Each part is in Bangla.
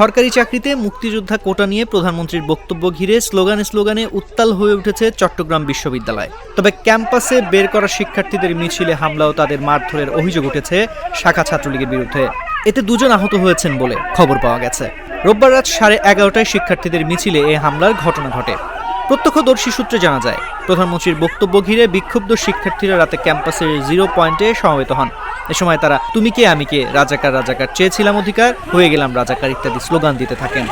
সরকারি চাকরিতে মুক্তিযোদ্ধা কোটা নিয়ে প্রধানমন্ত্রীর বক্তব্য ঘিরে স্লোগানে উত্তাল হয়ে উঠেছে চট্টগ্রাম বিশ্ববিদ্যালয়। তবে ক্যাম্পাসে বের করা শিক্ষার্থীদের মিছিলে হামলা ও তাদের মারধরের অভিযোগ উঠেছে শাখা ছাত্রলীগের বিরুদ্ধে। এতে 2 জন আহত হয়েছেন বলে খবর পাওয়া গেছে। রোববার রাত 11:30টায় শিক্ষার্থীদের মিছিলে এ হামলার ঘটনা ঘটে। প্রত্যক্ষদর্শী সূত্রে জানা যায়, প্রধানমন্ত্রীর বক্তব্য ঘিরে বিক্ষুব্ধ শিক্ষার্থীরা রাতে ক্যাম্পাসের 0 পয়েন্টে সমবেত হন। এ সময় তারা তুমি কে আমি কে, রাজাকার রাজাকার, চেয়েছিলাম অধিকার, হয়ে গেলাম রাজাকার ইত্যাদি স্লোগান দিতে থাকেন।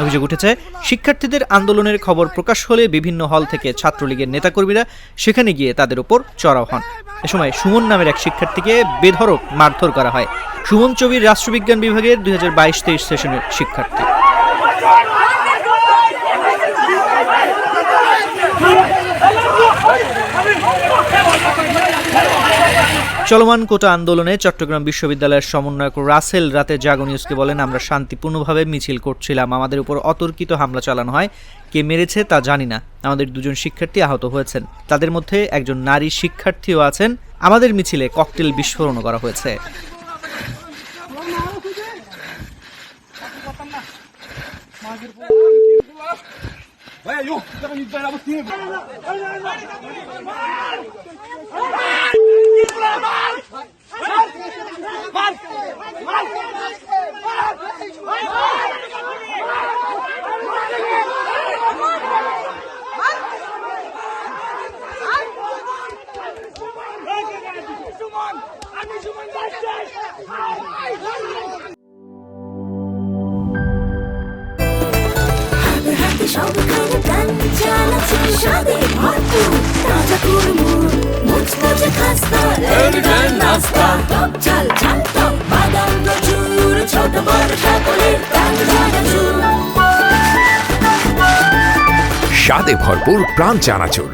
অভিযোগ উঠেছে, শিক্ষার্থীদের আন্দোলনের খবর প্রকাশ হলে বিভিন্ন হল থেকে ছাত্রলীগের নেতাকর্মীরা সেখানে গিয়ে তাদের উপর চড়াও হন। এ সময় সুমন নামের এক শিক্ষার্থীকে বেধড়ক মারধর করা হয়। সুমন চবির রাষ্ট্রবিজ্ঞান বিভাগের 2022-23 সেশনের শিক্ষার্থী। চলমান কোটা আন্দোলনে চট্টগ্রাম বিশ্ববিদ্যালয়ের সমন্বয়ক রাসেল রাতে জাগো নিউজকে বলেন, আমরা শান্তিপূর্ণভাবে মিছিল করছিলাম, আমাদের উপর অতর্কিত হামলা চালানো হয়, কে মেরেছে তা জানি না। আমাদের 2 জন শিক্ষার্থী আহত হয়েছেন, তাদের মধ্যে একজন নারী শিক্ষার্থীও আছেন। আমাদের মিছিলে ককটেল বিস্ফোরণ করা হয়েছে। সবখানে প্ল্যান চালাচ্ছি, স্বাদে ভরপুর তাজা কুড়মুড়, মুচমুচে খাস্তা, রেডিমেড নাস্তা, টক ঝাল ঝাল টক, বাদাম প্রচুর, ছোট বড় সকলের প্রাণ চানাচুর। স্বাদে ভরপুর প্রাণ চানাচুর।